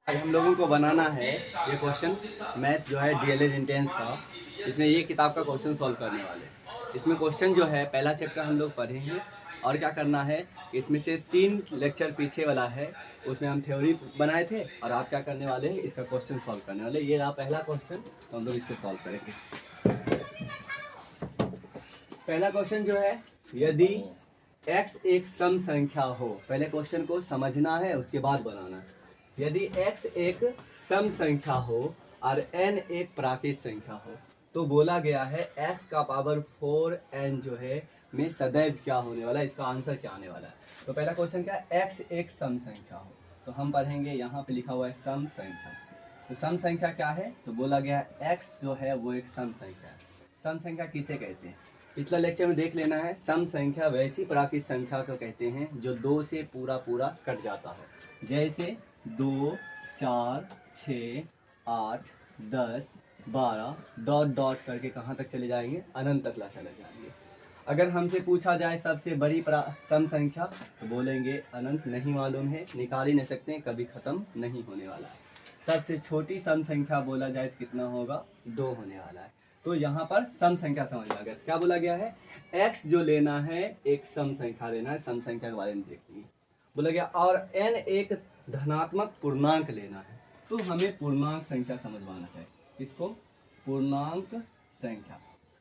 आज हम लोगों को बनाना है ये क्वेश्चन मैथ जो है डीएलएड एंट्रेंस का। इसमें ये किताब का क्वेश्चन सॉल्व करने वाले हैं। इसमें क्वेश्चन जो है पहला चैप्टर हम लोग पढ़े हैं और क्या करना है, इसमें से 3 लेक्चर पीछे वाला है उसमें हम थ्योरी बनाए थे और आप क्या करने वाले हैं, इसका क्वेश्चन सॉल्व करने वाले। ये रहा पहला क्वेश्चन, तो हम लोग इसको सॉल्व करेंगे। पहला क्वेश्चन जो है, यदि x एक सम संख्या हो, पहले क्वेश्चन को समझना है उसके बाद बनाना है। यदि x एक सम संख्या हो और n एक प्राकृत संख्या हो, तो बोला गया है x का पावर 4n जो है में सदैव क्या होने वाला है, इसका आंसर क्या आने वाला है। तो पहला क्वेश्चन क्या है, x एक सम संख्या हो, तो हम पढ़ेंगे यहाँ पे लिखा हुआ है सम संख्या। तो सम संख्या क्या है, तो बोला गया है x जो है वो एक सम संख्या है। सम संख्या किसे कहते हैं, पिछला लेक्चर में देख लेना है। सम संख्या वैसी प्राकृत संख्या को कहते हैं जो 2 से पूरा कट जाता है, जैसे 2, 4, 6, 8, 10, 12 डॉट डॉट करके कहाँ तक चले जाएंगे, अनंत तक चले जाएंगे। अगर हमसे पूछा जाए सबसे बड़ी सम संख्या, तो बोलेंगे अनंत नहीं मालूम है, निकाल ही नहीं सकते, कभी खत्म नहीं होने वाला है। सबसे छोटी सम संख्या बोला जाए तो कितना होगा, 2 होने वाला है। तो यहाँ पर सम संख्या समझ आ गया। क्या बोला गया है, x जो लेना है एक सम संख्या लेना है, सम संख्या के बारे में देखेंगे। बोला गया और n एक धनात्मक पूर्णांक लेना है, तो हमें पूर्णांक संख्या समझवाना चाहिए। किसको, पूर्णांक संख्या।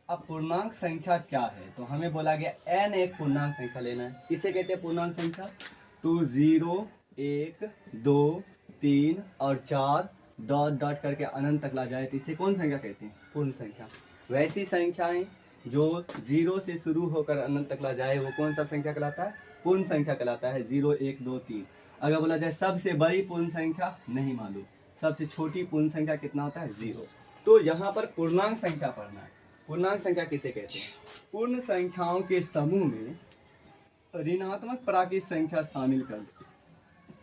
अब पूर्णांक संख्या क्या है, तो हमें बोला गया n एक पूर्णांक संख्या लेना है। किसे कहते हैं पूर्णांक संख्या, तो 0, 1, 2, 3 और 4 डॉट डॉट करके अनंत तक ला जाए तो इसे कौन संख्या कहते हैं, पूर्ण संख्या। वैसी संख्याएं जो 0 से शुरू होकर अनंत तक ला जाए वो कौन सा संख्या कहलाता है, पूर्ण संख्या कहलाता है। 0, 1, 2, 3। अगर बोला जाए सबसे बड़ी पूर्ण संख्या, नहीं मालूम। सबसे छोटी पूर्ण संख्या कितना होता है, 0। तो यहाँ पर पूर्णांक संख्या पढ़ना है। पूर्णांक संख्या किसे कहते हैं, पूर्ण संख्याओं के समूह में ऋणात्मक प्राकृत संख्या शामिल कर दे,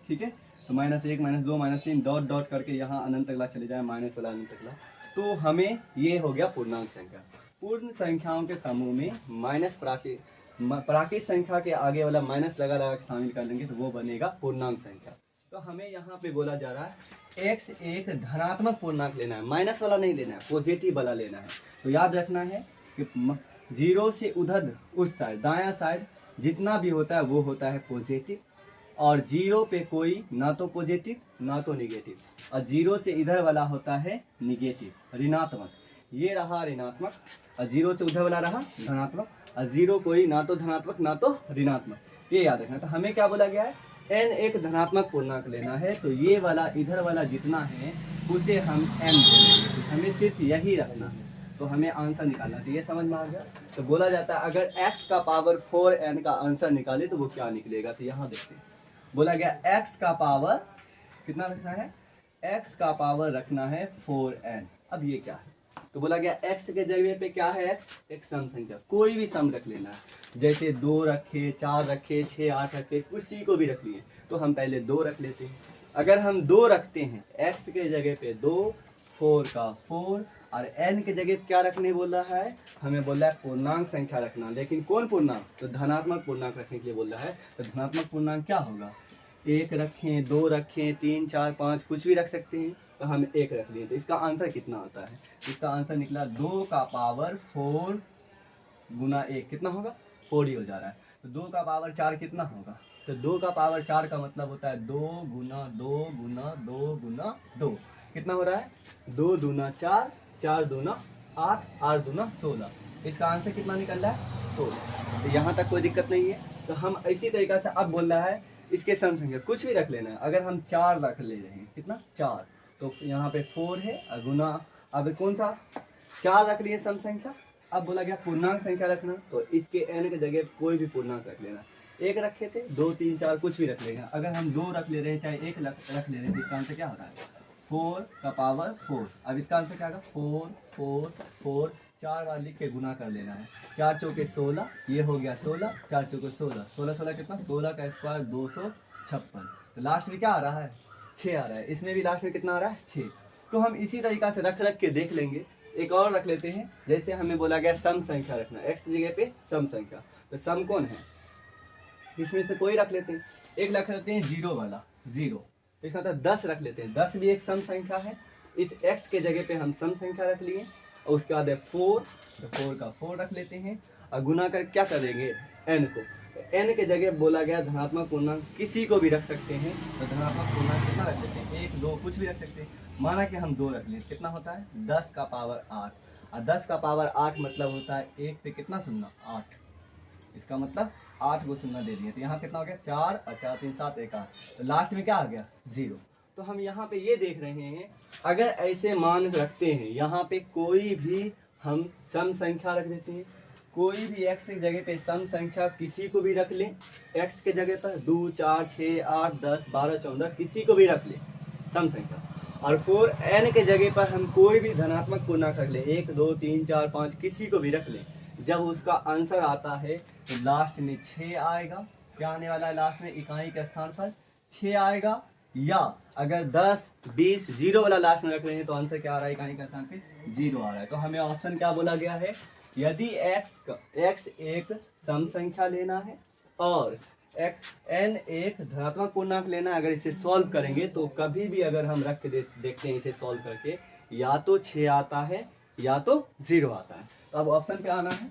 ठीक है। तो -1, -2, -3 डॉट डॉट करके यहाँ अनंत तकला चले जाए, माइनस वाला अनंत तकला, तो हमें ये हो गया पूर्णांक संख्या। पूर्ण संख्याओं के समूह में माइनस प्राकृत संख्या के आगे वाला माइनस लगा लगा के शामिल कर लेंगे तो वो बनेगा पूर्णांक संख्या। तो हमें यहाँ पे बोला जा रहा है x एक धनात्मक पूर्णांक लेना है, माइनस वाला नहीं लेना है, पॉजिटिव वाला लेना है। तो याद रखना है कि 0 से उधर उस साइड दायां साइड जितना भी होता है वो होता है पॉजिटिव, और 0 पे कोई ना तो पॉजिटिव ना तो निगेटिव, और 0 से इधर वाला होता है निगेटिव, ऋणात्मक। ये रहा ऋणात्मक और 0 से उधर वाला रहा धनात्मक, और 0 कोई ना तो धनात्मक ना तो ऋणात्मक, ये याद रखना। तो हमें क्या बोला गया है, n एक धनात्मक पूर्णांक लेना है, तो ये वाला इधर वाला जितना है उसे हम m बोलेंगे। हमें सिर्फ यही रखना है, तो हमें आंसर निकालना है। तो ये समझ में आ गया। तो बोला जाता है अगर x का पावर 4n का आंसर निकाले तो वो क्या निकलेगा, तो यहाँ देखते हैं। बोला गया x का पावर कितना रखना है, x का पावर रखना है 4n। अब ये क्या है, तो बोला गया x के जगह पे क्या है, x एक सम संख्या, कोई भी सम रख लेना है। जैसे 2 रखे, 4 रखे, 6, 8 रखे, किसी को भी रख लिए। तो हम पहले 2 रख लेते हैं। अगर हम 2 रखते हैं, x के जगह पे 2, 4 का 4, और n के जगह क्या रखने बोल रहा है, हमें बोल रहा है पूर्णांक संख्या रखना। लेकिन कौन पूर्णांक, तो धनात्मक पूर्णांक रखने के लिए बोल रहा है। तो धनात्मक पूर्णांक क्या होगा, 1 रखें, 2 रखें, 3, 4, 5 कुछ भी रख सकते हैं। तो हम 1 रख लिए, तो इसका आंसर कितना आता है, इसका आंसर निकला 2 का पावर 4 गुना 1 कितना होगा, 4 ही हो जा रहा है। तो 2 का पावर 4 कितना होगा, तो 2 का पावर 4 का मतलब होता है 2 गुना 2 गुना 2 गुना 2, कितना हो रहा है, 2 दूना 4, 4 दूना 8, 8 दूना 16। इसका आंसर कितना निकल रहा है, 16। तो यहाँ तक कोई दिक्कत नहीं है। तो हम इसी तरीके से अब बोल रहा है इसके सम संख्या कुछ भी रख लेना है। अगर हम 4 रख ले रहे हैं, कितना 4, तो यहाँ पे 4 है और गुना, अब कौन सा 4 रख लिए सम संख्या। अब बोला गया पूर्णांक संख्या रखना, तो इसके n के जगह कोई भी पूर्णांक रख लेना। 1 रखे थे, 2, 3, 4 कुछ भी रख लेगा। अगर हम 2 रख ले रहे हैं, चाहे 1 रख ले रहे हैं, तो इसका आंसर क्या हो रहा है, 4 का पावर 4। अब इसका आंसर क्या होगा, 4, 4, 4, 4 बार लिख के गुना कर लेना है। 4 चौके 16, ये हो गया 16, 4 चौके 16, 16 16 कितना, 16 का स्क्वायर 256। तो लास्ट में क्या आ रहा है, 6 आ रहा है। इसमें भी लास्ट में कितना आ रहा है, 6। तो हम इसी तरीका से रख के देख लेंगे। एक और रख लेते हैं, जैसे हमें बोला गया सम संख्या रखना, x जगह पे सम संख्या। तो सम कौन है, इसमें से कोई रख लेते हैं। एक रख लेते हैं 0 वाला, 0 इसका मतलब 10 रख लेते हैं, 10 भी एक सम संख्या है। इस x के जगह पे हम सम संख्या रख लिए और उसके बाद है 4, तो 4 का 4 रख लेते हैं और गुना कर क्या करेंगे n को। तो n के जगह बोला गया धनात्मक पूर्णांक किसी को भी रख सकते हैं, तो धनात्मक पूर्णांक कितना रख लेते हैं, 1 2 कुछ भी रख सकते हैं। माना कि हम 2 रख लिए, कितना होता है 10 का पावर 8 और 10 का पावर 8 मतलब होता है 1 पे कितना शून्य 8, इसका मतलब 8 को शून्य दे दिए, तो यहाँ कितना हो गया 4 और 4 3 7 1 8, तो लास्ट में क्या आ गया 0। तो हम यहाँ पे ये देख रहे हैं अगर ऐसे मान रखते हैं, यहाँ पे कोई भी हम सम संख्या रख देते हैं, कोई भी x की जगह पे सम संख्या किसी को भी रख लें, x के जगह पर 2 4 6 8 10 12 14 किसी को भी रख लें सम संख्या, और 4 n के जगह पर हम कोई भी धनात्मक पूर्णांक रख लें, 1 2 3 4 5 किसी को भी रख लें, जब उसका आंसर आता है तो लास्ट में 6 आएगा। क्या आने वाला है लास्ट में, इकाई के स्थान पर 6 आएगा। या अगर 10 20 0 वाला लास्ट में रख रहे हैं तो आंसर क्या आ रहा है, इकाई के स्थान पे 0 आ रहा है। तो हमें ऑप्शन क्या बोला गया है, यदि x एक सम संख्या लेना है और n एक धनात्मक पूर्णांक लेना है, अगर इसे सॉल्व करेंगे तो कभी भी अगर हम रख के देखते हैं इसे सॉल्व करके, या तो 6 आता है या तो 0 आता है। तो अब ऑप्शन क्या आना है,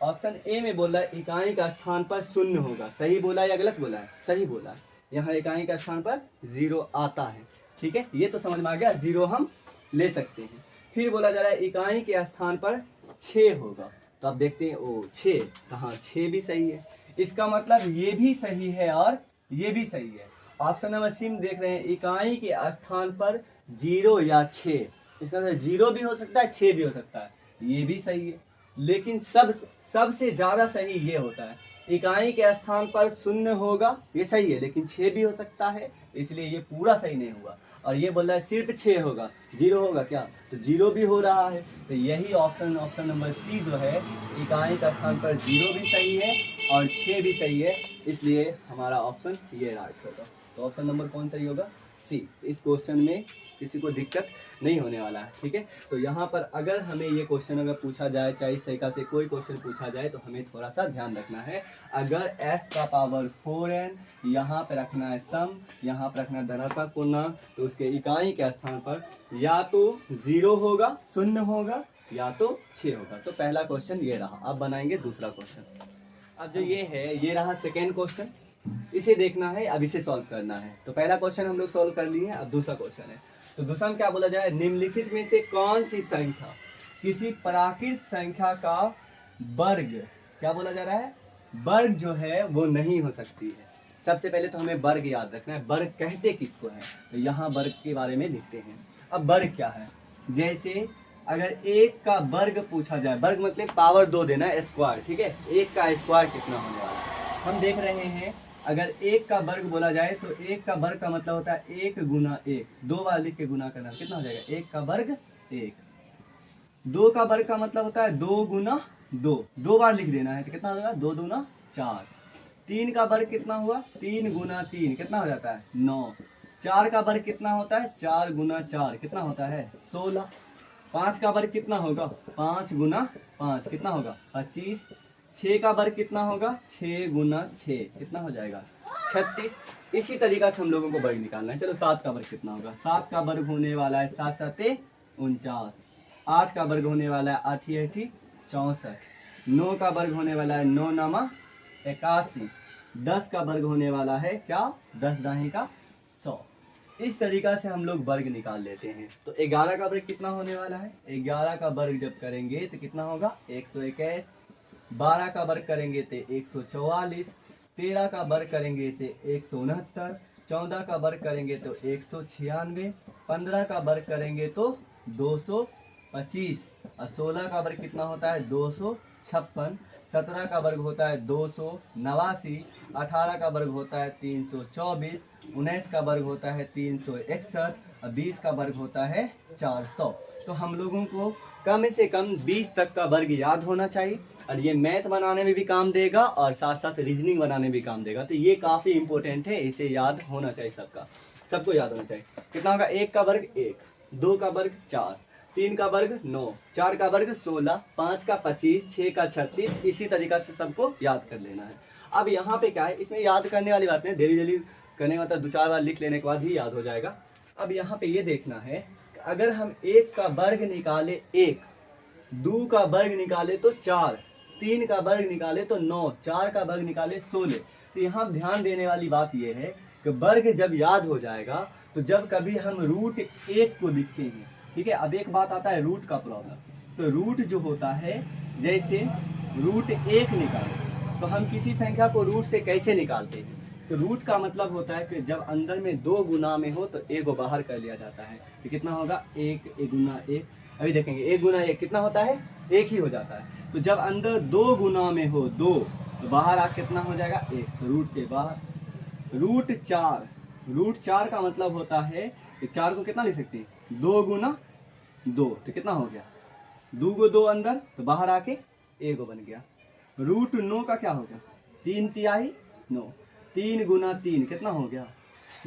ऑप्शन ए में बोला है इकाई का स्थान पर शून्य होगा, सही बोला है या गलत बोला है, सही बोला है। यहाँ इकाई का स्थान पर 0 आता है, ठीक है, ये तो समझ में आ गया, 0 हम ले सकते हैं। फिर बोला जा रहा है इकाई के स्थान पर 6 होगा, तो अब देखते हैं ओ 6 कहाँ, 6 भी सही है, इसका मतलब ये भी सही है और ये भी सही है। ऑप्शन नंबर सी में देख रहे हैं इकाई के स्थान पर 0 या 6, इसका मतलब 0 भी हो सकता है 6 भी हो सकता है, ये भी सही है। लेकिन सबसे ज्यादा सही ये होता है इकाई के स्थान पर 0 होगा, ये सही है, लेकिन 6 भी हो सकता है, इसलिए ये पूरा सही नहीं हुआ। और ये बोल रहा है सिर्फ 6 होगा, 0 होगा क्या, तो 0 भी हो रहा है। तो यही ऑप्शन नंबर सी जो है इकाई का स्थान पर 0 भी सही है और 6 भी सही है, इसलिए हमारा ऑप्शन ये राइट होगा। तो ऑप्शन नंबर कौन सही होगा, सी। इस क्वेश्चन में किसी को दिक्कत नहीं होने वाला है, ठीक है। तो यहाँ पर अगर हमें ये क्वेश्चन अगर पूछा जाए, चाहे इस तरीका से कोई क्वेश्चन पूछा जाए, तो हमें थोड़ा सा ध्यान रखना है। अगर x का पावर 4n यहाँ पे रखना है सम, यहाँ पे रखना है धनात्मक पूर्णांक, तो उसके इकाई के स्थान पर या तो 0 होगा, 0 होगा, या तो 6 होगा। तो पहला क्वेश्चन ये रहा। अब बनाएंगे दूसरा क्वेश्चन। अब जो ये है ये रहा सेकेंड क्वेश्चन, इसे देखना है, अब इसे सॉल्व करना है। तो पहला क्वेश्चन हम लोग सॉल्व कर लिए, अब दूसरा क्वेश्चन है। तो दूसरा में क्या बोला जाए, निम्नलिखित में से कौन सी संख्या किसी प्राकृत संख्या का वर्ग, क्या बोला जा रहा है, वर्ग जो है वो नहीं हो सकती है। सबसे पहले तो हमें वर्ग याद रखना है, वर्ग कहते किसको है, तो यहाँ वर्ग के बारे में लिखते हैं। अब वर्ग क्या है, जैसे अगर 1 का वर्ग पूछा जाए, वर्ग मतलब पावर 2 देना है, स्क्वायर, ठीक है, 1 का स्क्वायर कितना होने वाला है। हम देख रहे हैं अगर 1 का वर्ग बोला जाए तो 1 का वर्ग का मतलब होता है 1 गुना 1, 2 बार लिख के गुना करना, कितना हो जाएगा 1 का वर्ग 1। 2 का वर्ग का मतलब होता है 2 गुना 2, 2 बार लिख देना है, तो कितना होगा 2 दूना 4। 3 का वर्ग कितना हुआ, 3 गुना 3 कितना हो जाता है 9। 4 का वर्ग कितना होता है, 4 गुना 4 कितना होता है 16। 5 का वर्ग कितना होगा, 5 गुना 5 कितना होगा 25। 6 का वर्ग कितना होगा, 6 गुना 6 कितना हो जाएगा 36। इसी तरीका से हम लोगों को वर्ग निकालना है। चलो 7 का वर्ग कितना होगा, 7 का वर्ग होने वाला है 7 7 49। 8 का वर्ग होने वाला है 8 8 64। 9 का वर्ग होने वाला है 9 9 81। 10 का वर्ग होने वाला है क्या, 10 दाही का 100। इस तरीका से हम लोग वर्ग निकाल लेते हैं। तो 11 का वर्ग कितना होने वाला है, 11 का वर्ग जब करेंगे तो कितना होगा 121। 12 का वर्ग करेंगे तो 144। 13 का वर्ग करेंगे तो 169। 14 का वर्ग करेंगे तो 196। 15 का वर्ग करेंगे तो 225। और 16 का वर्ग कितना होता है 256। 17 का वर्ग होता है 289। 18 का वर्ग होता है 324। 19 का वर्ग होता है 361। और 20 का वर्ग होता है 400। तो हम लोगों को कम से कम 20 तक का वर्ग याद होना चाहिए, और ये मैथ बनाने में भी काम देगा और साथ साथ रीजनिंग बनाने में भी काम देगा। तो ये काफ़ी इंपॉर्टेंट है, इसे याद होना चाहिए, सबको याद होना चाहिए। कितना होगा, 1 का वर्ग 1, 2 का वर्ग 4, 3 का वर्ग 9, 4 का वर्ग 16, 5 का 25, 6 का 36। इसी तरीका से सबको याद कर लेना है। अब यहाँ पे क्या है, इसमें याद करने वाली बात नहीं, डेली करने का मतलब 2-4 बार लिख लेने के बाद ही याद हो जाएगा। अब यहाँ पे ये देखना है अगर हम 1 का वर्ग निकाले 1, 2 का वर्ग निकाले तो 4, 3 का वर्ग निकाले तो 9, 4 का वर्ग निकाले 16। तो यहाँ ध्यान देने वाली बात यह है कि वर्ग जब याद हो जाएगा तो जब कभी हम रूट 1 को लिखते हैं, ठीक है। अब एक बात आता है रूट का प्रॉब्लम। तो रूट जो होता है, जैसे रूट 1 निकाले तो हम किसी संख्या को रूट से कैसे निकालते हैं? तो रूट का मतलब होता है कि जब अंदर में 2 गुना में हो तो 1 को बाहर कर लिया जाता है। तो कितना होगा? 1 गुना 1। अभी देखेंगे 1 गुना 1 कितना होता है? 1 ही हो जाता है। तो जब अंदर 2 गुना में हो 2 तो बाहर आ कितना हो जाएगा? 1। तो रूट से बाहर। रूट 4 का मतलब होता है कि 4 को कितना लिख सकते हैं? 2 गुना 2। तो कितना हो गया? 2 को 2 अंदर तो बाहर आके 1 बन गया। रूट 9 का क्या होगा? 3 तिहाई 9। 3 गुना 3 कितना हो गया?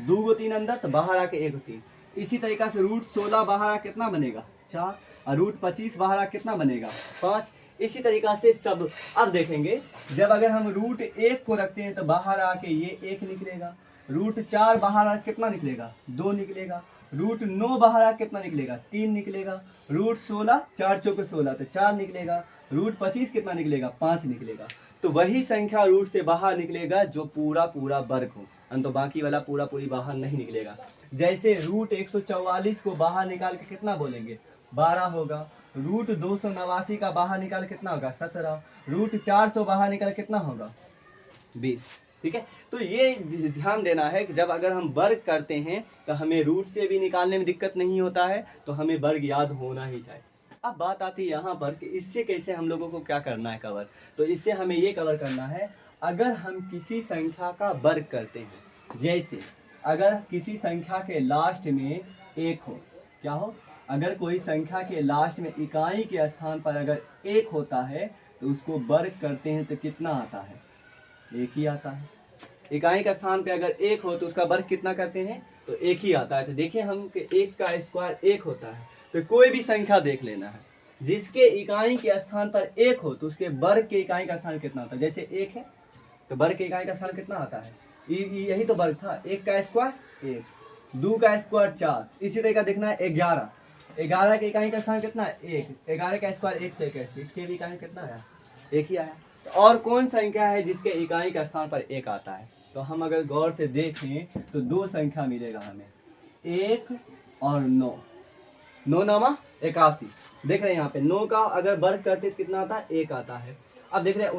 2 को 3 अंदर तो बाहर आके 1 3। इसी तरीका से रूट 16 बाहर आके कितना बनेगा? 4। और रूट 25 बाहर आके कितना बनेगा? 5। इसी तरीका से सब। अब देखेंगे जब अगर हम रूट 1 को रखते हैं तो बाहर आके ये 1 निकलेगा। रूट 4 बाहर आके कितना निकलेगा? 2 निकलेगा। रूट 9 बाहर आके कितना निकलेगा? 3 निकलेगा। रूट 16 4 चौके 16 तो 4 निकलेगा। रूट 25 कितना निकलेगा? 5 निकलेगा। तो वही संख्या रूट से बाहर निकलेगा जो पूरा पूरा वर्ग हो, तो बाकी वाला पूरा पूरी बाहर नहीं निकलेगा। जैसे रूट 144 को बाहर निकाल के कितना बोलेंगे? 12 होगा। रूट 289 का बाहर निकाल कितना होगा? 17। रूट 400 बाहर निकाल कितना होगा? 20। ठीक है। तो ये ध्यान देना है कि जब अगर हम वर्ग करते हैं तो हमें रूट से भी निकालने में दिक्कत नहीं होता है, तो हमें वर्ग याद होना ही चाहिए। अब बात आती है यहाँ पर कि इससे कैसे हम लोगों को क्या करना है कवर। तो इससे हमें ये कवर करना है, अगर हम किसी संख्या का वर्ग करते हैं, जैसे अगर किसी संख्या के लास्ट में 1 हो, क्या हो? अगर कोई संख्या के लास्ट में इकाई के स्थान पर अगर 1 होता है तो उसको वर्ग करते हैं तो कितना आता है? 1 ही आता है। इकाई का स्थान पे अगर 1 हो तो उसका वर्ग कितना करते हैं? तो 1 ही आता है। तो देखिए हम कि 1 का स्क्वायर 1 होता है। तो कोई भी संख्या देख लेना है जिसके इकाई के स्थान पर 1 हो तो उसके वर्ग के इकाई का स्थान कितना होता है? जैसे 1 है तो वर्ग के इकाई का स्थान कितना आता है? यही तो वर्ग था। 1 का स्क्वायर 1, 2 का स्क्वायर 4। इसी तरह का देखना है 11। 11 के इकाई का स्थान कितना है? 1। 11 का स्क्वायर 1 से 21, इसके भी इकाई कितना आया? 1 ही आया। तो और कौन संख्या है जिसके इकाई का स्थान पर 1 आता है? तो हम अगर गौर से देखें तो 2 संख्या मिलेगा हमें, 1 और 9। 9 नामा 81। देख रहे हैं यहाँ पे 9 का अगर वर्ग करते तो कितना आता है? 1 आता है। अब देख रहे हैं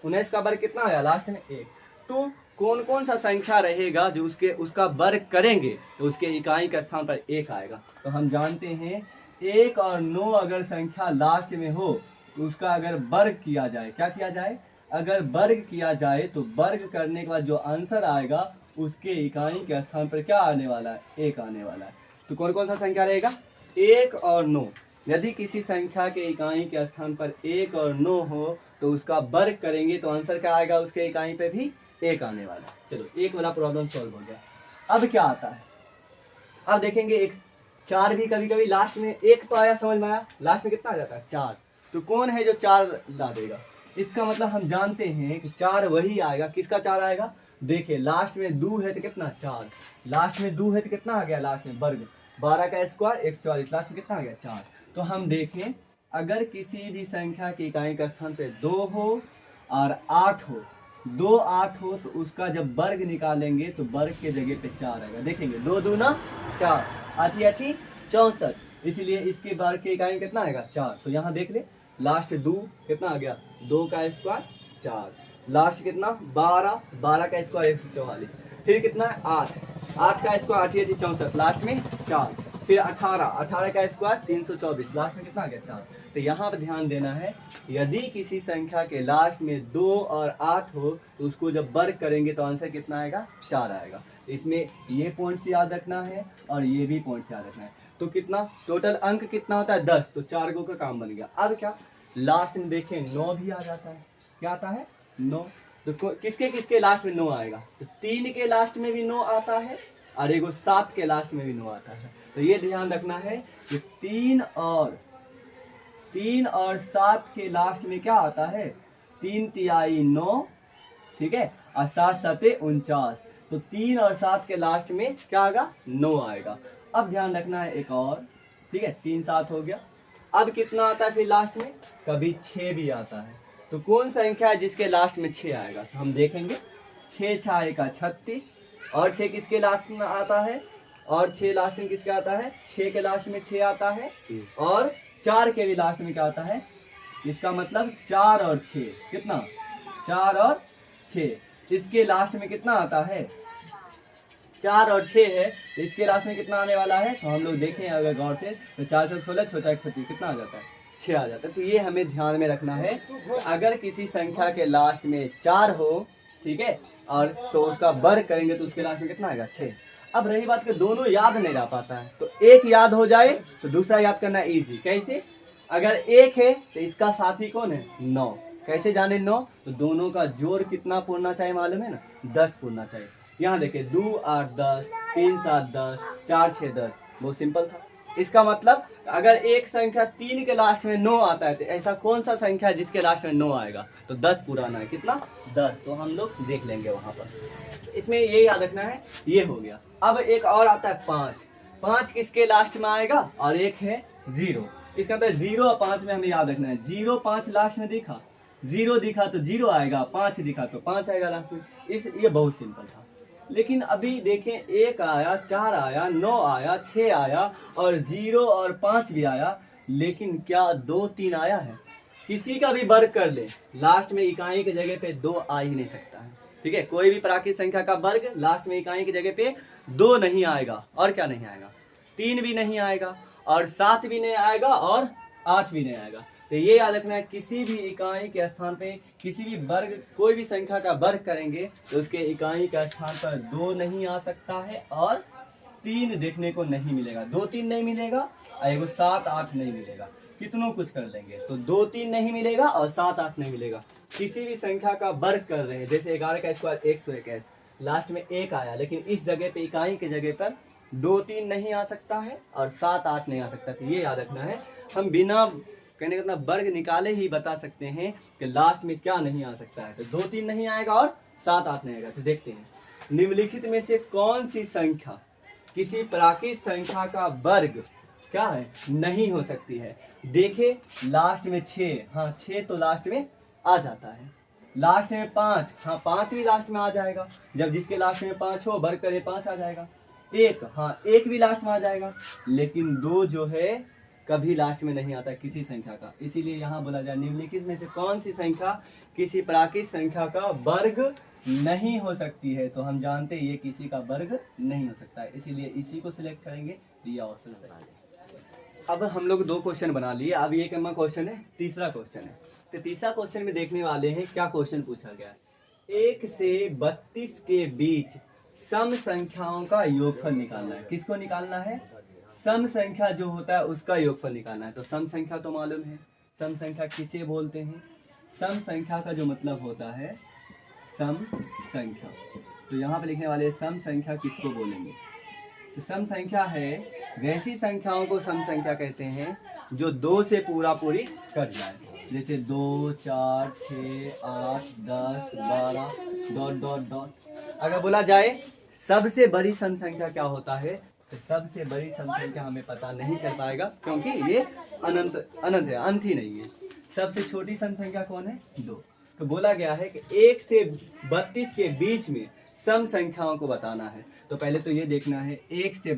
19 का वर्ग कितना आया? लास्ट में 1। तो कौन कौन सा संख्या रहेगा जो उसका वर्ग करेंगे तो उसके इकाई का स्थान पर 1 आएगा? तो हम जानते हैं 1 और 9 अगर संख्या लास्ट में हो तो उसका अगर वर्ग किया जाए, क्या किया जाए? अगर वर्ग किया जाए तो वर्ग करने के बाद जो आंसर आएगा उसके इकाई के स्थान पर क्या आने वाला है? 1 आने वाला है। तो कौन कौन सा संख्या रहेगा? 1 और 9। यदि किसी संख्या के इकाई के स्थान पर 1 और 9 हो तो उसका वर्ग करेंगे तो आंसर क्या आएगा? उसके इकाई पे भी 1 आने वाला है। चलो, 1 वाला प्रॉब्लम सॉल्व हो गया। अब क्या आता है? अब देखेंगे एक 4 भी कभी कभी लास्ट में 1 तो आया, समझ में आया, लास्ट में कितना आ जाता है? 4। तो कौन है जो 4 ला देगा? इसका मतलब हम जानते हैं कि 4 वही आएगा। किसका 4 आएगा? देखिए लास्ट में 2 है तो कितना? 4। लास्ट में 2 है तो कितना आ गया? लास्ट में वर्ग। 12 का स्क्वायर 144, लास्ट में कितना आ गया? 4। तो हम देखें अगर किसी भी संख्या की इकाई का स्थान पे 2 हो और 8 हो, 2 8 हो तो उसका जब वर्ग निकालेंगे तो वर्ग के जगह पे 4 आएगा। देखेंगे 2 दूना 4, 8 8 64, इसलिए इसके वर्ग के इकाई कितना आएगा? 4। तो यहाँ देख ले लास्ट 2 कितना आ गया? 2 का स्क्वायर 4, लास्ट कितना? 12, 12 का स्क्वायर 144, फिर कितना है? 8, 8 का स्क्वायर 8 8 64, लास्ट में 4, फिर 18, 18 का स्क्वायर 324, लास्ट में कितना आ गया? 4। तो यहाँ पर ध्यान देना है, यदि किसी संख्या के लास्ट में 2 और 8 हो तो उसको जब वर्ग करेंगे तो आंसर कितना आएगा? 4 आएगा। इसमें ये पॉइंट्स याद रखना है और ये भी पॉइंट्स याद रखना है। तो कितना टोटल अंक कितना होता है? 10। तो 4 गो का काम बन गया। अब क्या लास्ट में देखें 9 भी आ जाता है। क्या आता है? 9। तो किसके किसके लास्ट में 9 आएगा? तो 3 के लास्ट में भी 9 आता है और एगो 7 के लास्ट में भी 9 आता है। तो ये ध्यान रखना है कि 3 और 7 के लास्ट में क्या आता है? 3 तिहाई 9, ठीक है, और 7 7 49। तो 3 और 7 के लास्ट में क्या आएगा, 9 आएगा। अब ध्यान रखना है एक और, ठीक है, 3 7 हो गया। अब कितना आता है फिर लास्ट में, कभी 6 भी आता है। तो कौन संख्या है जिसके लास्ट में 6 आएगा, तो हम देखेंगे 6 6 का 36, और 6 किसके लास्ट में आता है, और 6 लास्ट में किसका आता है, 6 के लास्ट में 6 आता है, और 4 के भी लास्ट में क्या आता है, इसका मतलब 4 और 6 कितना, 4 और 6, इसके लास्ट में कितना आता है, 4 और 6 है, तो इसके लास्ट में कितना आने वाला है, तो हम लोग देखें अगर गौर से, तो 4 से 16 छोटा 36 कितना आ जाता है, 6 आ जाता है। तो ये हमें ध्यान में रखना है, अगर किसी संख्या के लास्ट में 4 हो, ठीक है, और तो उसका वर्ग करेंगे तो उसके लास्ट में कितना आएगा, 6। अब रही बात कि दोनों याद नहीं रह पाता है, तो एक याद हो जाए तो दूसरा याद करना इजी। कैसे, अगर 1 है तो इसका साथी कौन है, 9। कैसे जाने 9, तो दोनों का जोड़ कितना पूरना चाहिए मालूम है ना, 10 पूरना चाहिए। यहाँ देखिए 2 8 10, 3 7 10, 4 6 10, बहुत सिंपल था। इसका मतलब अगर एक संख्या 3 के लास्ट में 9 आता है, तो ऐसा कौन सा संख्या है जिसके लास्ट में 9 आएगा, तो 10 पुराना है, कितना, 10। तो हम लोग देख लेंगे वहां पर, इसमें ये याद रखना है, ये हो गया। अब एक और आता है 5, 5 किसके लास्ट में आएगा, और एक है 0, इसका मतलब 0 और 5 में हमें याद रखना है, 0 5 लास्ट में दिखा, 0 दिखा तो 0 आएगा, 5 दिखा तो 5 आएगा लास्ट में। ये बहुत सिंपल था। लेकिन अभी देखें 1 आया, 4 आया, 9 आया, 6 आया, और 0 और 5 भी आया, लेकिन क्या 2 3 आया है, किसी का भी वर्ग कर ले, लास्ट में इकाई की जगह पे 2 आ ही नहीं सकता है, ठीक है। कोई भी प्राकृतिक संख्या का वर्ग लास्ट में इकाई की जगह पे 2 नहीं आएगा, और क्या नहीं आएगा, 3 भी नहीं आएगा, और 7 भी नहीं आएगा, और 8 भी नहीं आएगा। तो ये याद रखना है, किसी भी इकाई के स्थान पे किसी भी वर्ग, कोई भी संख्या का वर्ग करेंगे तो उसके इकाई के स्थान पर 2 नहीं आ सकता है, और 3 देखने को नहीं मिलेगा, 2 3 नहीं मिलेगा, और एगो 7 8 नहीं मिलेगा। कितनों कुछ कर लेंगे तो 2 3 नहीं मिलेगा और 7 8 नहीं मिलेगा। किसी भी संख्या का वर्ग कर रहे हैं, जैसे 11 का स्क्वायर 121, लास्ट में 1 आया, लेकिन इस जगह पे इकाई के जगह पर 2 3 नहीं आ सकता है, और 7 8 नहीं आ सकता। तो ये याद रखना है, हम बिना कहने का मतलब वर्ग निकाले ही बता सकते हैं कि लास्ट में क्या नहीं आ सकता है। तो 2 3 नहीं आएगा और 7 8 नहीं आएगा। तो देखते हैं, निम्नलिखित में से कौन सी संख्या किसी प्राकृतिक संख्या का वर्ग क्या है, नहीं हो सकती है। देखे लास्ट में 6, हाँ 6 तो लास्ट में आ जाता है, लास्ट में 5, हाँ 5 भी लास्ट में आ जाएगा, जब जिसके लास्ट में 5 हो वर्ग करे 5 आ जाएगा। 1, हाँ 1 भी लास्ट में आ जाएगा, लेकिन 2 जो है कभी लास्ट में नहीं आता किसी संख्या का। इसीलिए यहाँ बोला जाए निम्नलिखित में से कौन सी संख्या किसी प्राकृतिक संख्या का वर्ग नहीं हो सकती है। तो हम जानते हैं ये किसी का वर्ग नहीं हो सकता है, इसीलिए इसी को सिलेक्ट करेंगे, तो ये ऑप्शन सही है। अब हम लोग 2 क्वेश्चन बना लिए, अब ये क्या क्वेश्चन है, तीसरा क्वेश्चन है। तो तीसरा क्वेश्चन में देखने वाले हैं क्या क्वेश्चन पूछा गया है। 1 से 32 के बीच सम संख्याओं का योगफल निकालना है। किसको निकालना है, सम संख्या जो होता है उसका योगफल निकालना है। तो सम संख्या तो मालूम है, सम संख्या किसे बोलते हैं, सम संख्या का जो मतलब होता है सम संख्या। तो यहाँ पे लिखने वाले सम संख्या किसको बोलेंगे, तो सम संख्या है वैसी संख्याओं को सम संख्या कहते हैं जो 2 से पूरा पूरी कट जाए, जैसे 2 4 6 8 10 12 डॉट डॉट डॉट। अगर बोला जाए सबसे बड़ी सम संख्या क्या होता है, तो सबसे बड़ी सम संख्या हमें पता नहीं चल पाएगा, क्योंकि ये अनंत है, अंत ही नहीं है। सबसे छोटी सम संख्या कौन है, 2। तो बोला गया है कि 1 से 32 के बीच में सम संख्याओं को बताना है। तो पहले तो ये देखना है 1 से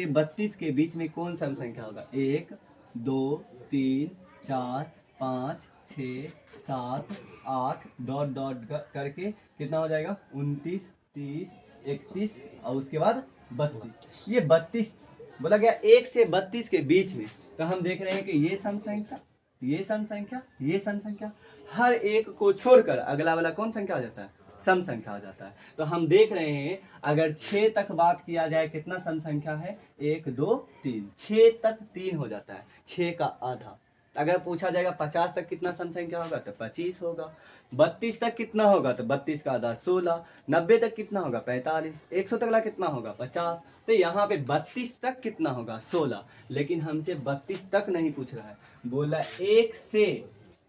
32 के बीच में कौन सम संख्या होगा। 1 2 3 4 5 6 7 8 डॉट डॉट करके कितना हो जाएगा, 29 30 31 और उसके बाद 32। ये 32 बोला गया 1 से 32 के बीच में। तो हम देख रहे हैं कि ये सम संख्या, ये सम संख्या, ये सम संख्या, हर एक को छोड़कर अगला वाला कौन संख्या हो जाता है, सम संख्या हो जाता है। तो हम देख रहे हैं अगर 6 तक बात किया जाए कितना सम संख्या है, 1 2 3, 6 तक 3 हो जाता है, 6 का आधा। अगर पूछा जाएगा 50 तक कितना सम संख्या होगा, तो 25 होगा। 32 तक कितना होगा, तो 32 का आधा 16। 90 तक कितना होगा, 45। 100 तक ला कितना होगा, 50। तो यहाँ पे 32 तक कितना होगा, 16। लेकिन हमसे 32 तक नहीं पूछ रहा है, बोला 1 से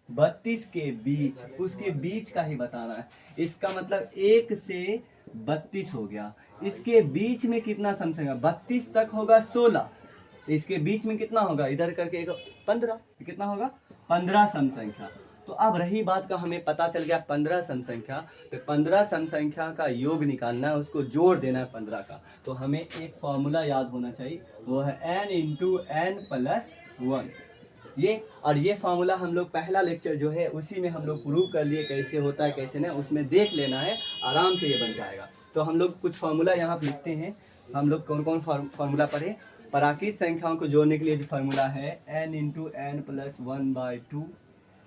32 के बीच, उसके बीच का ही बताना है। इसका मतलब 1 से 32 हो गया। इसके बीच में कितना सम संख्या, 32 तक होगा 16, इसके बीच में कितना होगा, इधर करके एक 15, कितना होगा 15 सम संख्या। तो अब रही बात का, हमें पता चल गया 15 सम संख्या, तो 15 सम संख्या का योग निकालना है, उसको जोड़ देना है 15 का। तो हमें एक फॉर्मूला याद होना चाहिए, वो है n इंटू एन प्लस 1। ये फार्मूला हम लोग पहला लेक्चर जो है उसी में हम लोग प्रूव कर लिए कैसे होता है कैसे नहीं, उसमें देख लेना है, आराम से ये बन जाएगा। तो हम लोग कुछ फार्मूला यहाँ पर लिखते हैं। हम लोग कौन कौन फार्मूला पढ़े, प्राकृत संख्याओं को जोड़ने के लिए जो फार्मूला है n इंटू एन प्लस 1/2।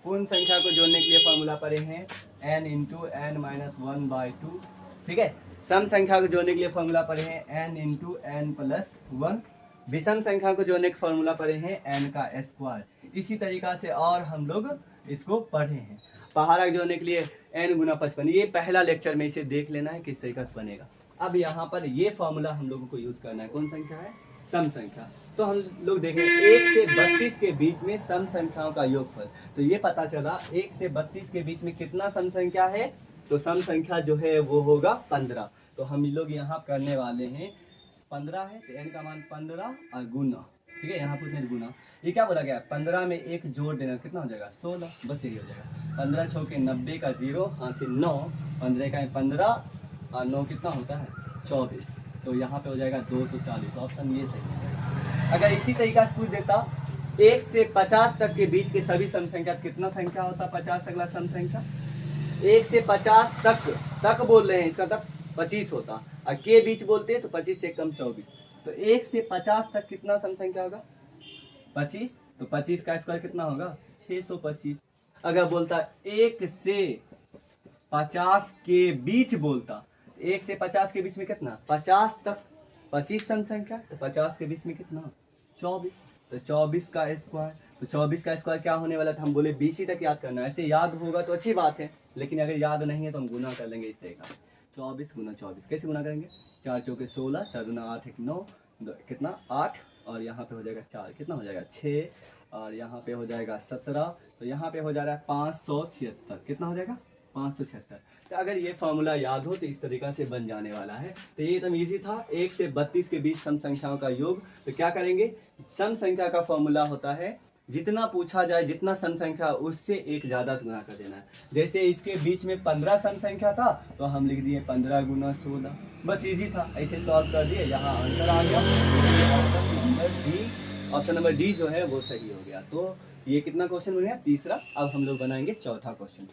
पूर्ण संख्या को जोड़ने के लिए फार्मूला पढ़े हैं n इंटू एन माइनस 1/2। ठीक है। सम संख्या को जोड़ने के लिए फार्मूला पढ़े हैं n इंटू एन प्लस 1। विषम संख्या को जोड़ने का फार्मूला पढ़े हैं n का स्क्वायर। इसी तरीका से और हम लोग इसको पढ़े हैं। पहाड़ा जोड़ने के लिए n गुना 55। ये पहला लेक्चर में इसे देख लेना है किस तरीका से बनेगा। अब यहाँ पर ये फार्मूला हम लोगों को यूज करना है, कौन संख्या है, सम संख्या। तो हम लोग देखें 1 से 32 के बीच में सम संख्याओं का योगफल। तो ये पता चला 1 से 32 के बीच में कितना सम संख्या है, तो सम संख्या जो है वो होगा 15। तो हम लोग यहाँ करने वाले हैं 15 है, तो n का मान 15 और गुना। ठीक है, यहाँ पर गुना, ये क्या बोला गया, 15 में एक जोड़ देना, कितना हो जाएगा 16, बस यही हो जाएगा। 15 6 के 90 का 0, हाँ से 9, 15 का 15 और 9 कितना होता है 24। तो यहाँ पे हो जाएगा 240। ऑप्शन ये सही है। अगर इसी तरीका से पूछ देता 1 से 50 तक के बीच के सभी सम संख्या, कितना संख्या होता 50 तक सम संख्या, 1 से 50 तक बोल रहे हैं, इसका तक 25 होता, और के बीच बोलते हैं तो 25 से कम 24। तो 1 से 50 तक कितना सम संख्या होगा 25, तो 25 का स्क्वायर कितना होगा 625। अगर बोलता 1 से 50 के बीच बोलता, 1 से 50 के बीच में कितना 50 तक 25 सम संख्या, तो 50 के बीच में कितना 24, तो 24 का स्क्वायर। तो 24 का स्क्वायर क्या होने वाला था, हम बोले 20 ही तक याद करना है। ऐसे याद होगा तो अच्छी बात है, लेकिन अगर याद नहीं है तो हम गुना कर लेंगे इस तरीका। 24 गुना 24 कैसे गुना करेंगे, 4 चौके 16, 4 गुना 8 1 9, कितना 8, और यहाँ पे हो जाएगा 4, कितना हो जाएगा 6, और यहाँ पे हो जाएगा 17, तो यहाँ पे हो जा रहा है 576, कितना हो जाएगा 576। तो अगर ये फार्मूला याद हो तो इस तरीका से बन जाने वाला है। तो ये एकदम ईजी था, 1 से 32 के बीच सम संख्याओं का योग। तो क्या करेंगे, सम संख्या का फॉर्मूला होता है जितना पूछा जाए, जितना सम संख्या उससे एक ज़्यादा गुना कर देना है। जैसे इसके बीच में 15 सम संख्या था तो हम लिख दिए 15 गुना 16, बस इजी था, ऐसे सॉल्व कर दिए, यहाँ आंसर आ गया। ऑप्शन नंबर डी जो है वो सही हो गया। तो ये कितना क्वेश्चन बन गया, तीसरा। अब हम लोग बनाएंगे चौथा क्वेश्चन।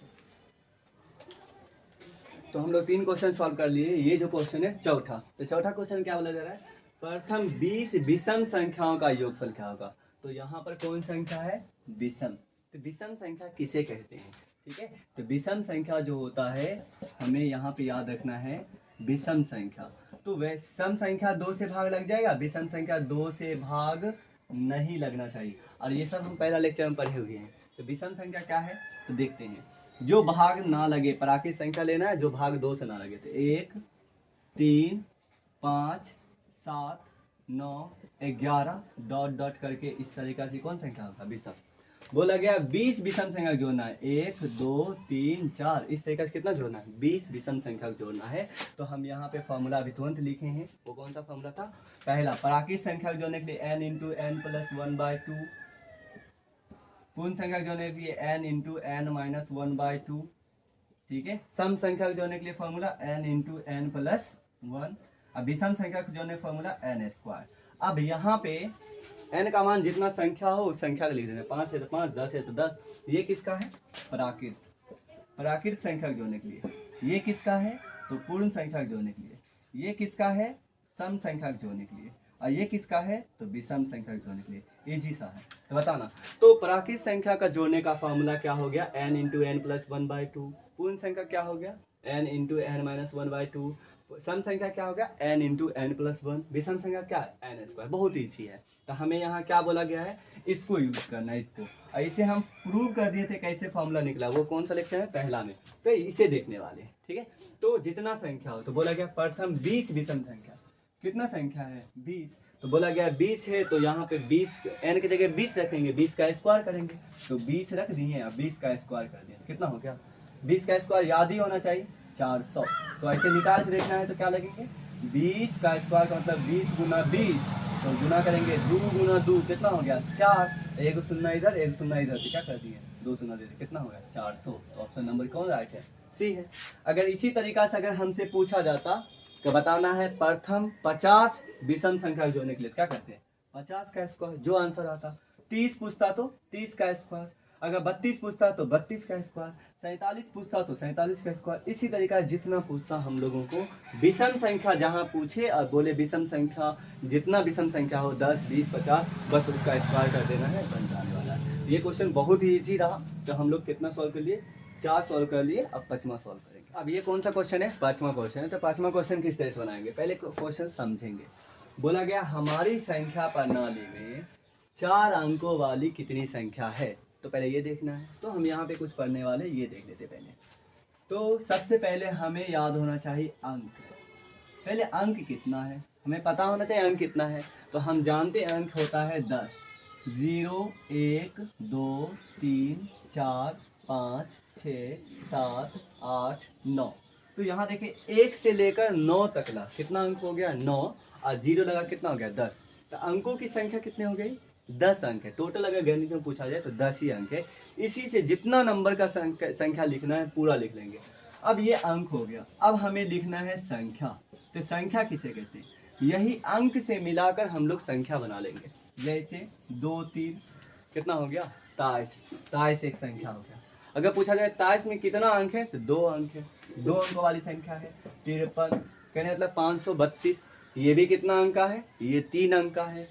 तो हम लोग 3 क्वेश्चन सॉल्व कर लिए, ये जो क्वेश्चन है चौथा। तो चौथा क्वेश्चन क्या बोला जा रहा है, प्रथम 20 विषम संख्याओं का योगफल क्या होगा। तो यहाँ पर कौन संख्या है, विषम। तो विषम संख्या किसे कहते हैं, ठीक है। तो विषम संख्या जो होता है हमें यहाँ पे याद रखना है, विषम संख्या। तो वह सम संख्या 2 से भाग लग जाएगा, विषम संख्या 2 से भाग नहीं लगना चाहिए। और ये सब हम पहला लेक्चर में पढ़े हुए हैं। तो विषम संख्या क्या है, तो देखते हैं। जो भाग ना लगे, प्राकृत संख्या लेना है जो भाग 2 से ना लगे। तो 1 3 5 7 9 11 डॉट डॉट करके इस तरीका से कौन संख्या होगा, विषम। बोला गया 20 विषम संख्या जोड़ना है, 1 2 3 4 इस तरीका से कितना जोड़ना है, 20 विषम संख्या जोड़ना है। तो हम यहाँ पे फॉर्मूला अभी तुरंत लिखे हैं। वो कौन सा फॉर्मूला था, पहला प्राकृत संख्या जोड़ने के लिए n इंटू एन प्लस 1/2, पूर्ण संख्या जोड़ने के लिए n इंटू एन माइनस 1/2, ठीक है। सम संख्या जोड़ने के लिए formula n into n plus 1। अब विषम संख्या को जोड़ने का फॉर्मूला n स्क्वायर। अब यहाँ पे n का मान जितना संख्या हो उस संख्या को लिख देना, 5 है तो 5, 10 है तो 10। ये किसका है, प्राकृत। प्राकृत संख्या जोड़ने के लिए ये किसका है, तो पूर्ण संख्या जोड़ने के लिए ये किसका है, सम संख्या जोड़ने के लिए, और ये किसका है, तो विषम संख्या जोड़ने के लिए। इजी सा है, तो बताना। तो प्राकृत संख्या का जोड़ने का फॉर्मूला क्या हो गया, n इंटू एन प्लस 1/2। पूर्ण संख्या क्या हो गया, n इंटू एन माइनस 1/2। सम संख्या क्या होगा, n इंटू एन प्लस 1। विषम संख्या क्या है, n स्क्वायर। बहुत ईजी है। तो हमें यहाँ क्या बोला गया है, इसको यूज करना है, इसको। और इसे हम प्रूव कर दिए थे, कैसे फॉर्मूला निकला, वो कौन सा लेक्चर है, पहला में। तो इसे देखने वाले, ठीक है। तो जितना संख्या हो, तो बोला गया प्रथम 20 विषम संख्या। कितना संख्या है, 20। तो बोला गया 20 है, तो यहाँ पे 20 n की जगह 20 रखेंगे, 20 का स्क्वायर करेंगे। तो 20 रख दिए, अब 20 का स्क्वायर कर दिया, कितना हो गया 20 का स्क्वायर याद ही होना चाहिए। 400। तो ऐसे निकाल के देखना है तो क्या लगेंगे, 20 का स्क्वायर का मतलब 20 गुना 20, तो गुना करेंगे 2 गुना 2 कितना हो गया 4, एक शून्य इधर एक शून्य इधर, तो क्या कर दिए 2 शून्य दे दिए, कितना हो गया 400। तो ऑप्शन नंबर कौन राइट है, सी है। अगर इसी तरीका से अगर हमसे पूछा जाता कि बताना है प्रथम 50 विषम संख्या जोड़ने के लिए, क्या करते हैं 50 का स्क्वायर, जो आंसर आता। 30 पूछता तो 30 का स्क्वायर, अगर 32 पूछता तो 32 का स्क्वायर, 47 पूछता तो 47 का स्क्वायर। इसी तरीका जितना पूछता हम लोगों को विषम संख्या जहां पूछे और बोले विषम संख्या, जितना विषम संख्या हो 10 20 50 बस उसका स्क्वायर कर देना है, बन जाने वाला है। ये क्वेश्चन बहुत ही ईजी रहा। तो हम लोग कितना सॉल्व कर लिए, 4 सॉल्व कर लिए। अब 5वां सॉल्व करेंगे। अब ये कौन सा क्वेश्चन है, 5वां क्वेश्चन है। तो 5वां क्वेश्चन किस तरह से बनाएंगे, पहले क्वेश्चन समझेंगे। बोला गया हमारी संख्या प्रणाली में 4 अंकों वाली कितनी संख्या है, तो पहले ये देखना है। तो हम यहाँ पे कुछ पढ़ने वाले ये देख लेते पहले। तो सबसे पहले हमें याद होना चाहिए अंक। पहले अंक कितना है हमें पता होना चाहिए, अंक कितना है। तो हम जानते हैं अंक होता है 10, 0 1 2 3 4 5 6 7 8 9। तो यहाँ देखिए 1 से लेकर 9 तक ला कितना अंक हो गया 9, और 0 लगा कितना हो गया 10। तो अंकों की संख्या कितनी हो गई 10 अंक है टोटल। अगर गणित में पूछा जाए तो 10 ही अंक है। इसी से जितना नंबर का संख्या लिखना है पूरा लिख लेंगे। अब ये अंक हो गया, अब हमें लिखना है संख्या। तो संख्या किसे कहते हैं, यही अंक से मिलाकर हम लोग संख्या बना लेंगे। जैसे 2 3 कितना हो गया 23, 23 एक संख्या हो गया। अगर पूछा जाए 23 में कितना अंक है तो 2 अंक है, 2 अंकों वाली संख्या है। 53 कहने मतलब 532, ये भी कितना अंक का है, ये 3 अंक का है।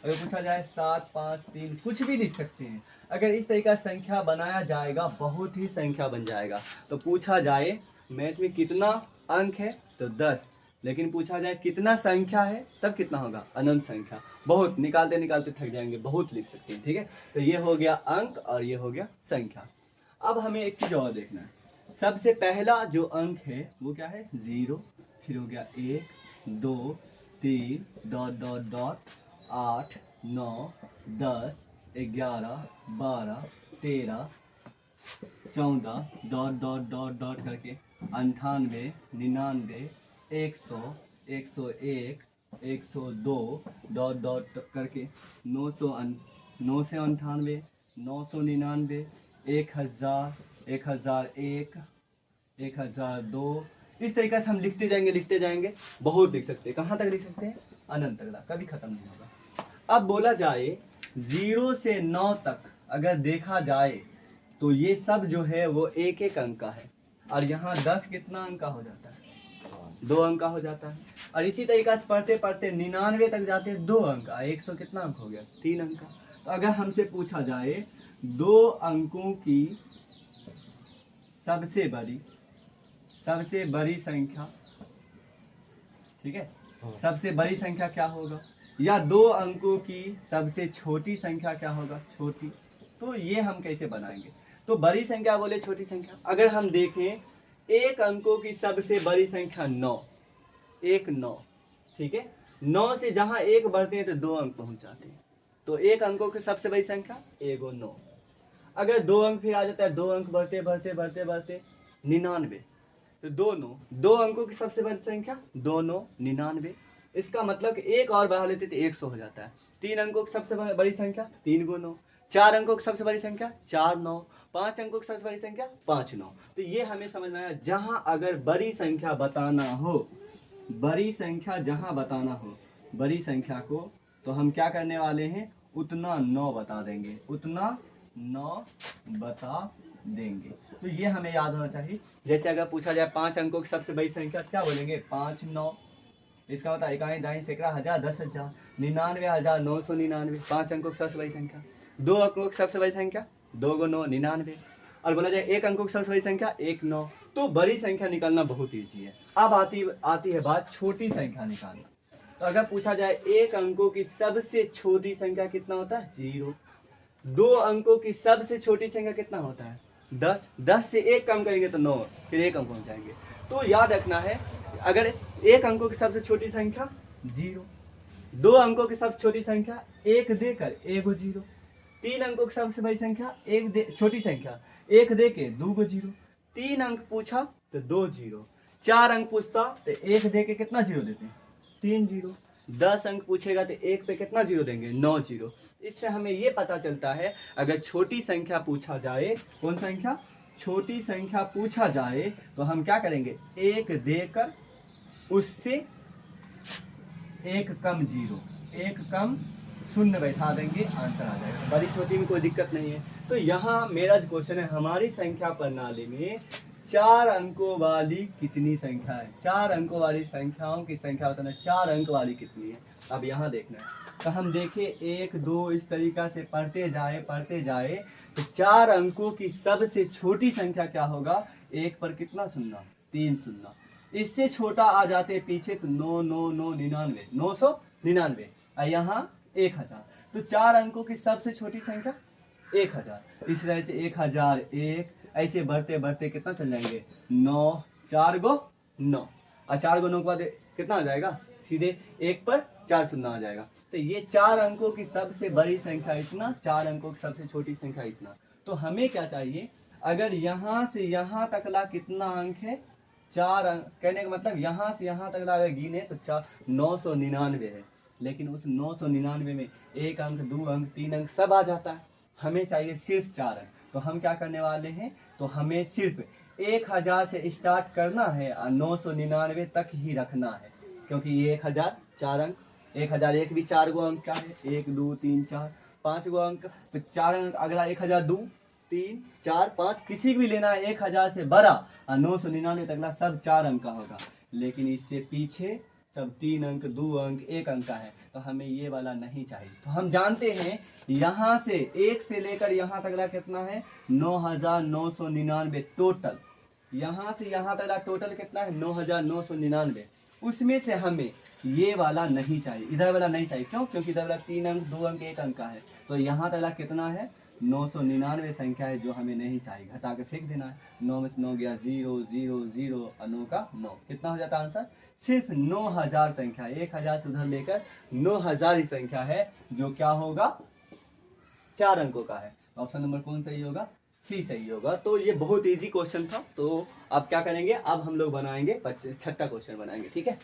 अगर पूछा जाए 7 5 3 कुछ भी लिख सकते हैं। अगर इस तरीका संख्या बनाया जाएगा बहुत ही संख्या बन जाएगा। तो पूछा जाए मैथ में कितना अंक है तो 10, लेकिन पूछा जाए कितना संख्या है तब कितना होगा अनंत संख्या। बहुत निकालते निकालते थक जाएंगे, बहुत लिख सकते हैं। ठीक है, तो ये हो गया अंक और ये हो गया संख्या। अब हमें एक चीज और देखना है। सबसे पहला जो अंक है वो क्या है 0, फिर हो गया 1 2 3 dot dot dot 8 9 10 11 12 13 14 dot dot dot dot करके 98 99 100 101 102 डॉट डॉट करके 900 से 98 999 1000 1001 1002। इस तरीके से हम लिखते जाएंगे बहुत लिख सकते हैं। कहाँ तक लिख सकते हैं अनंत तक, कभी खत्म नहीं होगा। अब बोला जाए 0 से 9 तक अगर देखा जाए तो ये सब जो है वो एक एक अंक का है, और यहाँ 10 कितना अंक का हो जाता है 2 अंक का हो जाता है। और इसी तरीके से पढ़ते पढ़ते 99 तक जाते हैं 2 अंक का, 100 कितना अंक हो गया 3 अंक का। तो अगर हमसे पूछा जाए 2 अंकों की सबसे बड़ी संख्या, ठीक है, सबसे बड़ी संख्या क्या होगा, या 2 अंकों की सबसे छोटी संख्या क्या होगा छोटी। तो ये हम कैसे बनाएंगे, तो बड़ी संख्या बोले छोटी संख्या। अगर हम देखें 1 अंकों की सबसे बड़ी संख्या 9, 1 9, ठीक है, 9 से जहां 1 बढ़ते हैं तो 2 अंक पहुंच जाते हैं। तो 1 अंकों की सबसे बड़ी संख्या 1 और 9। अगर 2 अंक फिर आ जाता है, 2 अंक बढ़ते बढ़ते बढ़ते बढ़ते 99, तो 2 9, 2 अंकों की सबसे बड़ी संख्या 2 9 99। इसका मतलब एक और बढ़ा लेते तो 100 हो जाता है। 3 अंकों की सबसे बड़ी संख्या 3 गुना 9, 4 अंकों की सबसे बड़ी संख्या 4 9, 5 अंकों की सबसे बड़ी संख्या 5 9। तो ये हमें समझ में आया। जहां अगर बड़ी संख्या बताना हो, बड़ी संख्या जहां बताना हो बड़ी संख्या को, तो हम क्या करने वाले हैं उतना 9 बता देंगे, उतना 9 बता देंगे। तो ये हमें याद होना चाहिए। जैसे अगर पूछा जाए 5 अंकों की सबसे बड़ी संख्या क्या बोलेंगे 5 9, इसका मतलब इकाई दाई सैकड़ा हजार 10,000 99,999। 5 अंकों की सबसे बड़ी संख्या। 2 अंकों की सबसे बड़ी संख्या 2 × 9 99। और बोला जाए 1 अंकों की सबसे बड़ी संख्या 1 9। तो बड़ी संख्या निकालना बहुत ईजी है। अब आती है बात छोटी संख्या निकालना। तो अगर पूछा जाए 1 अंकों की सबसे छोटी संख्या कितना होता है 0। 2 अंकों की सबसे छोटी संख्या कितना होता है 10। 10 से 1 कम करेंगे तो 9, फिर 1 अंक पहुंच जाएंगे। तो याद रखना है अगर 1 अंकों की सबसे छोटी संख्या 0, 2 अंकों की सबसे छोटी संख्या 1 देकर 1 0, 3 अंकों की सबसे बड़ी संख्या छोटी संख्या 1 देके 2 0, 3 अंक पूछा तो 2 जीरो, 4 अंक पूछता तो 1 दे के कितना जीरो देते, 3 जीरो, 10 अंक पूछेगा तो 1 पे कितना जीरो देंगे, 9 जीरो। इससे हमें ये पता चलता है अगर छोटी संख्या पूछा जाए, कौन संख्या, छोटी संख्या पूछा जाए तो हम क्या करेंगे, 1 देकर उससे 1 कम जीरो, 1 कम शून्य बैठा देंगे, आंसर आ जाएगा। बड़ी छोटी में कोई दिक्कत नहीं है। तो यहाँ मेरा जो क्वेश्चन है, हमारी संख्या प्रणाली में 4 अंकों वाली कितनी संख्या है, 4 अंकों वाली संख्याओं की संख्या बताना, 4 अंक वाली कितनी है। अब यहाँ देखना है तो हम देखें 1 2 इस तरीका से पढ़ते जाए तो 4 अंकों की सबसे छोटी संख्या क्या होगा, 1 पर कितना शून्य, 3 शून्य, इससे छोटा आ जाते पीछे तो 9 9 9 99, 999, और यहाँ 1000। तो 4 अंकों की सबसे छोटी संख्या 1000, इस तरह से 1001, ऐसे बढ़ते बढ़ते कितना चल जाएंगे, 9, 4 गो 9, और 4 गो 9 के बाद कितना आ जाएगा, सीधे 1 पर 4 शून्य आ जाएगा। तो ये 4 अंकों की सबसे बड़ी संख्या इतना, 4 अंकों की सबसे छोटी संख्या इतना। तो हमें क्या चाहिए, अगर यहाँ से यहाँ तकला कितना अंक है, 4 अंक, कहने का मतलब यहाँ से यहाँ तक अगर गिने तो 999 है, लेकिन उस 999 में 1 अंक 2 अंक 3 अंक सब आ जाता है, हमें चाहिए सिर्फ 4 अंक। तो हम क्या करने वाले हैं, तो हमें सिर्फ 1000 से स्टार्ट करना है और 999 तक ही रखना है, क्योंकि ये 1000 4 अंक, 1001 भी 4 गो अंक का है, 1 2 3 4 5 गो अंक, तो 4 अंक अगला 1002 3 4 5 किसी भी लेना है 1000 से बड़ा, और 999 तकला सब 4 अंक का होगा। लेकिन इससे पीछे सब 3 अंक 2 अंक 1 अंक का है, तो हमें ये वाला नहीं चाहिए। तो हम जानते हैं यहाँ से 1 से लेकर यहाँ तकला कितना है, 9999 टोटल, यहाँ से यहाँ तक टोटल कितना है, 9999, उसमें से हमें ये वाला नहीं चाहिए, इधर वाला नहीं चाहिए। क्यों, क्योंकि इधर वाला 3 अंक 2 अंक 1 अंक का है, तो यहाँ तक कितना है, 999 संख्या है जो हमें नहीं चाहिए, घटा के फेंक देना है। 9 में से 9 गया 0 0 0 और 9 का 9, कितना हो जाता है आंसर, सिर्फ 9000 संख्या, 1000 से उधर लेकर 9000 ही संख्या है जो क्या होगा, 4 अंकों का है। तो ऑप्शन नंबर कौन सही होगा, सी सही होगा। तो ये बहुत इजी क्वेश्चन था। तो अब क्या करेंगे, अब हम लोग बनाएंगे 6ठा क्वेश्चन बनाएंगे, ठीक है।